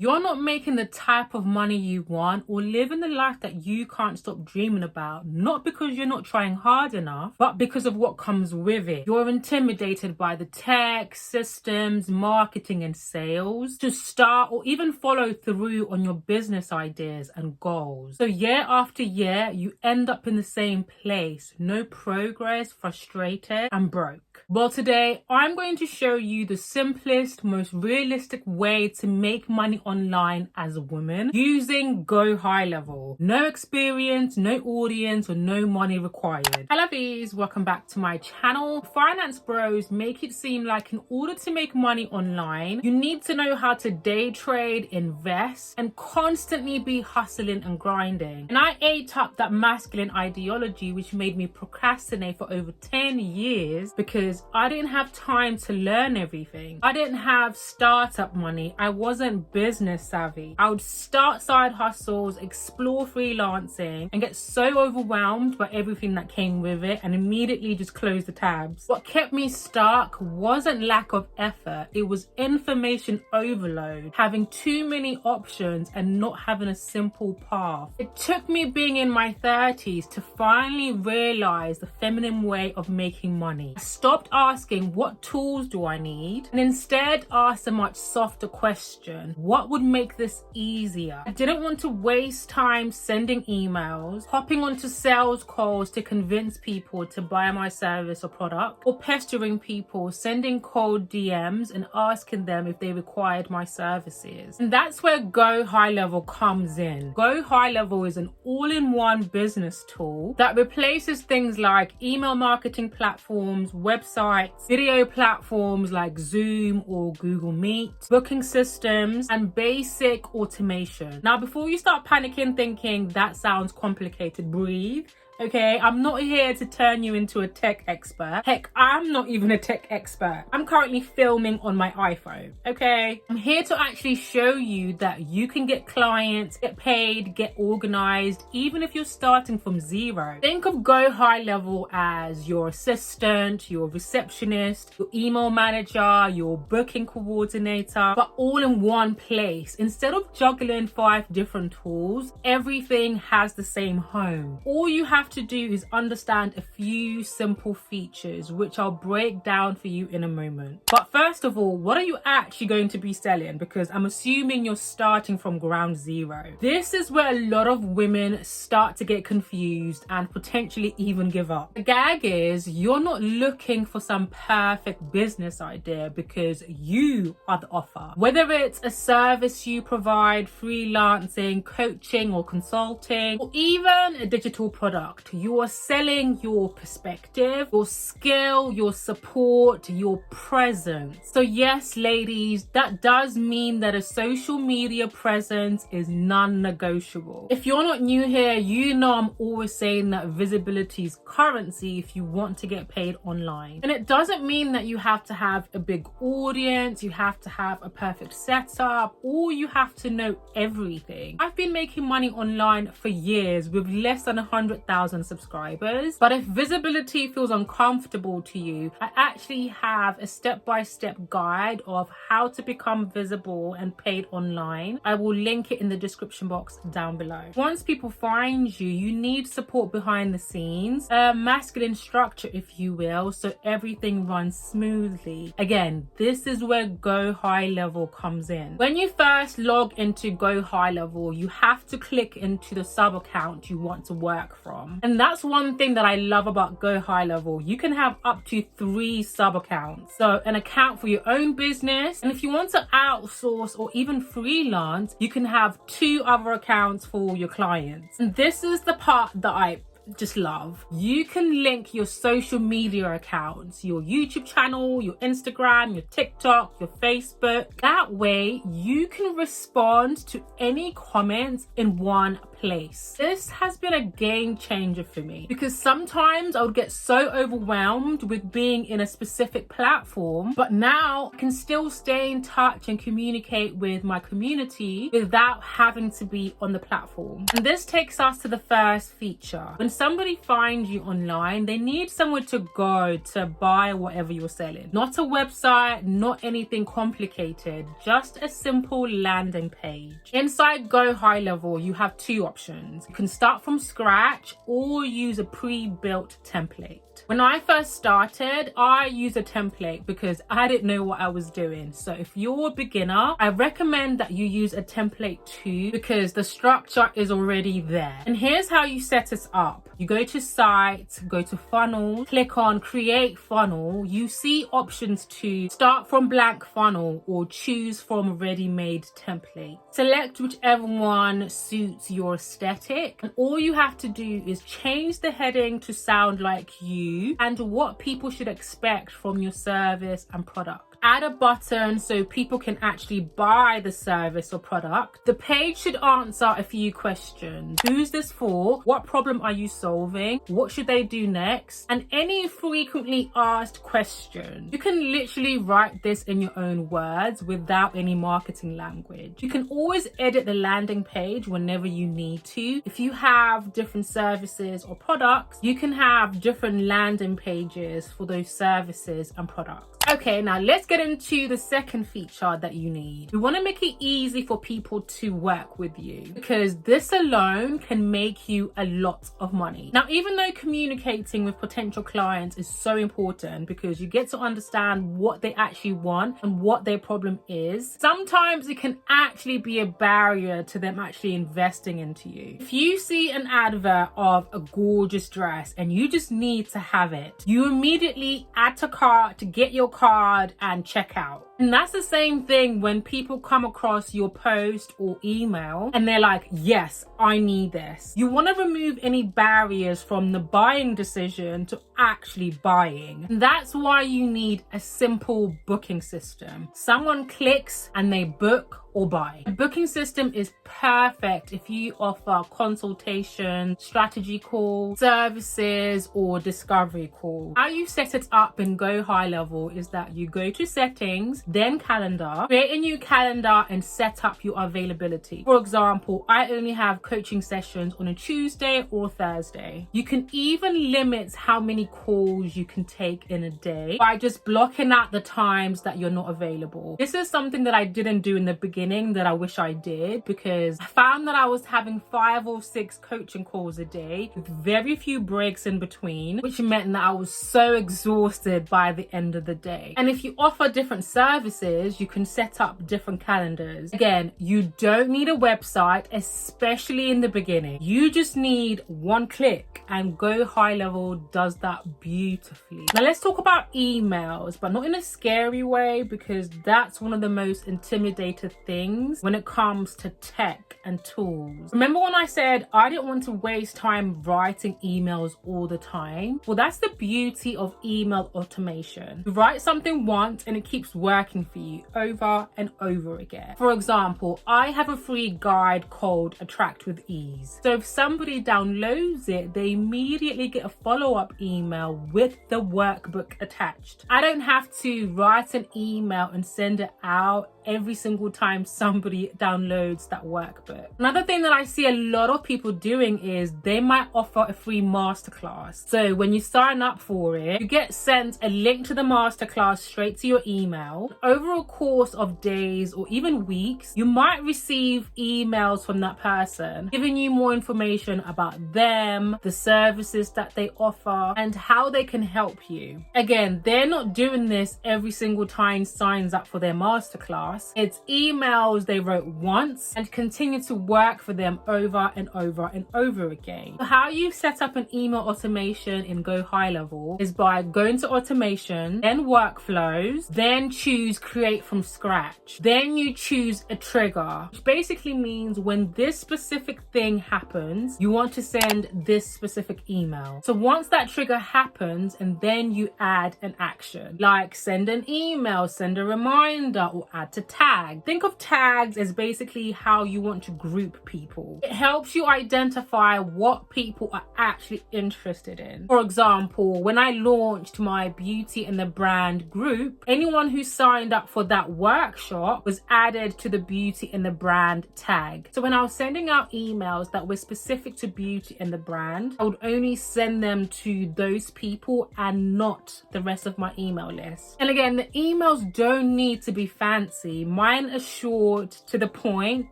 you're not making the type of money you want or living the life that you can't stop dreaming about, not because you're not trying hard enough, but because of what comes with it. You're intimidated by the tech, systems, marketing, and sales to start or even follow through on your business ideas and goals. So year after year, you end up in the same place. No progress, frustrated, and broke. Well, today I'm going to show you the simplest, most realistic way to make money online as a woman using GoHighLevel. No experience, no audience, or no money required. Hello bees, welcome back to my channel. Finance bros make it seem like in order to make money online, you need to know how to day trade, invest, and constantly be hustling and grinding. And I ate up that masculine ideology, which made me procrastinate for over 10 years because I didn't have time to learn everything. I didn't have startup money. I wasn't business savvy. I would start side hustles, explore freelancing, and get so overwhelmed by everything that came with it and immediately just close the tabs. What kept me stuck wasn't lack of effort. It was information overload, having too many options and not having a simple path. It took me being in my 30s to finally realize the feminine way of making money. I stopped asking what tools do I need and instead asked a much softer question: what would make this easier? I didn't want to waste time sending emails, hopping onto sales calls to convince people to buy my service or product, or pestering people, sending cold DMs and asking them if they required my services. And that's where GoHighLevel comes in. GoHighLevel is an all-in-one business tool that replaces things like email marketing platforms, websites, video platforms like Zoom or Google Meet, booking systems, and basic automation. Now, before you start panicking thinking that sounds complicated, breathe. Okay, I'm not here to turn you into a tech expert. Heck, I'm not even a tech expert. I'm currently filming on my iPhone, okay? I'm here to actually show you that you can get clients, get paid, get organized, even if you're starting from zero. Think of GoHighLevel as your assistant, your receptionist, your email manager, your booking coordinator, but all in one place. Instead of juggling 5 different tools, everything has the same home. All you have to do is understand a few simple features, which I'll break down for you in a moment. But first of all, what are you actually going to be selling? Because I'm assuming you're starting from ground zero. This is where a lot of women start to get confused and potentially even give up. The gag is you're not looking for some perfect business idea because you are the offer. Whether it's a service you provide, freelancing, coaching or consulting, or even a digital product, you are selling your perspective, your skill, your support, your presence. So yes, ladies, that does mean that a social media presence is non-negotiable. If you're not new here, you know I'm always saying that visibility is currency if you want to get paid online. And it doesn't mean that you have to have a big audience, you have to have a perfect setup, or you have to know everything. I've been making money online for years with less than 100,000 subscribers, but if visibility feels uncomfortable to you, I actually have a step-by-step guide of how to become visible and paid online. I will link it in the description box down below. Once people find you, you need support behind the scenes, a masculine structure if you will, so everything runs smoothly. Again, this is where GoHighLevel comes in. When you first log into GoHighLevel, you have to click into the sub account you want to work from. And that's one thing that I love about GoHighLevel. You can have up to 3 sub accounts. So an account for your own business, and if you want to outsource or even freelance, you can have 2 other accounts for your clients. And this is the part that I just love. You can link your social media accounts, your YouTube channel, your Instagram, your TikTok, your Facebook. That way you can respond to any comments in one place. This has been a game changer for me because sometimes I would get so overwhelmed with being in a specific platform, but now I can still stay in touch and communicate with my community without having to be on the platform. And this takes us to the first feature. When somebody finds you online, they need somewhere to go to buy whatever you're selling. Not a website, not anything complicated, just a simple landing page. Inside GoHighLevel, you have two options. You can start from scratch or use a pre-built template. When I first started, I used a template because I didn't know what I was doing. So if you're a beginner, I recommend that you use a template too, because the structure is already there. And here's how you set it up. You go to site, go to funnel, click on create funnel. You see options to start from blank funnel or choose from ready-made template. Select whichever one suits your aesthetic. And all you have to do is change the heading to sound like you and what people should expect from your service and product. Add a button so people can actually buy the service or product. The page should answer a few questions. Who's this for? What problem are you solving? What should they do next? And any frequently asked questions. You can literally write this in your own words without any marketing language. You can always edit the landing page whenever you need to. If you have different services or products, you can have different landing pages for those services and products. Okay, now let's get into the second feature that you need. We want to make it easy for people to work with you, because this alone can make you a lot of money. Now, even though communicating with potential clients is so important because you get to understand what they actually want and what their problem is, sometimes it can actually be a barrier to them actually investing into you. If you see an advert of a gorgeous dress and you just need to have it, you immediately add to cart to get your card and check out. And that's the same thing when people come across your post or email and they're like, yes, I need this. You want to remove any barriers from the buying decision to actually buying. And that's why you need a simple booking system. Someone clicks and they book or buy. A booking system is perfect if you offer consultation, strategy call, services, or discovery call. How you set it up in GoHighLevel is that you go to settings, then calendar, create a new calendar and set up your availability. For example, I only have coaching sessions on a Tuesday or Thursday. You can even limit how many calls you can take in a day by just blocking out the times that you're not available. This is something that I didn't do in the beginning that I wish I did, because I found that I was having 5 or 6 coaching calls a day with very few breaks in between, which meant that I was so exhausted by the end of the day. And if you offer different services, you can set up different calendars. Again, you don't need a website, especially in the beginning. You just need one click, and GoHighLevel does that beautifully. Now let's talk about emails, but not in a scary way, because that's one of the most intimidating things when it comes to tech and tools. Remember when I said I didn't want to waste time writing emails all the time? Well, that's the beauty of email automation. You write something once and it keeps working for you over and over again. For example, I have a free guide called Attract with Ease. So if somebody downloads it, they immediately get a follow-up email with the workbook attached. I don't have to write an email and send it out every single time somebody downloads that workbook. Another thing that I see a lot of people doing is they might offer a free masterclass. So when you sign up for it, you get sent a link to the masterclass straight to your email. Over a course of days or even weeks, you might receive emails from that person giving you more information about them, the services that they offer, and how they can help you. Again, they're not doing this every single time signs up for their masterclass. It's emails they wrote once and continue to work for them over and over and over again. So how you set up an email automation in GoHighLevel is by going to automation, then workflows, then choose create from scratch. Then you choose a trigger, which basically means when this specific thing happens, you want to send this specific email. So once that trigger happens, and then you add an action like send an email, send a reminder, or add to to tag. Think of tags as basically how you want to group people. It helps you identify what people are actually interested in. For example, when I launched my beauty and the brand group, anyone who signed up for that workshop was added to the beauty and the brand tag. So when I was sending out emails that were specific to beauty and the brand, I would only send them to those people and not the rest of my email list. And again, the emails don't need to be fancy. Mine are short, to the point,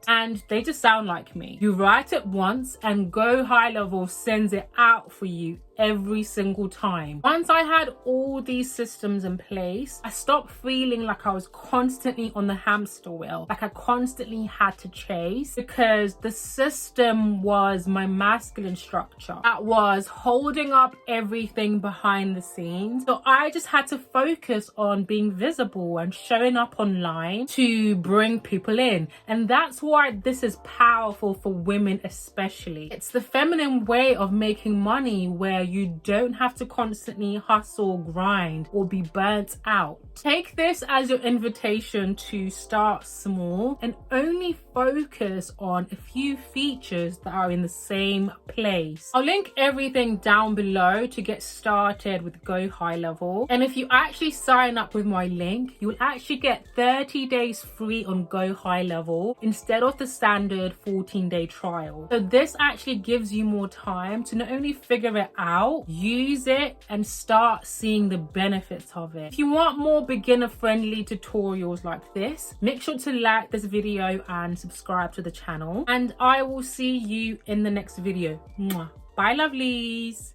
and they just sound like me. You write it once and GoHighLevel sends it out for you every single time. Once I had all these systems in place, I stopped feeling like I was constantly on the hamster wheel, like I constantly had to chase, because the system was my masculine structure that was holding up everything behind the scenes. So I just had to focus on being visible and showing up online to bring people in. And that's why this is powerful for women especially. It's the feminine way of making money where you don't have to constantly hustle, grind, or be burnt out. Take this as your invitation to start small and only focus on a few features that are in the same place. I'll link everything down below to get started with GoHighLevel. And if you actually sign up with my link, you will actually get 30 days free on GoHighLevel instead of the standard 14-day trial. So this actually gives you more time to not only figure it out, use it, and start seeing the benefits of it. If you want more beginner-friendly tutorials like this, make sure to like this video and subscribe to the channel. And I will see you in the next video. Mwah. Bye, lovelies.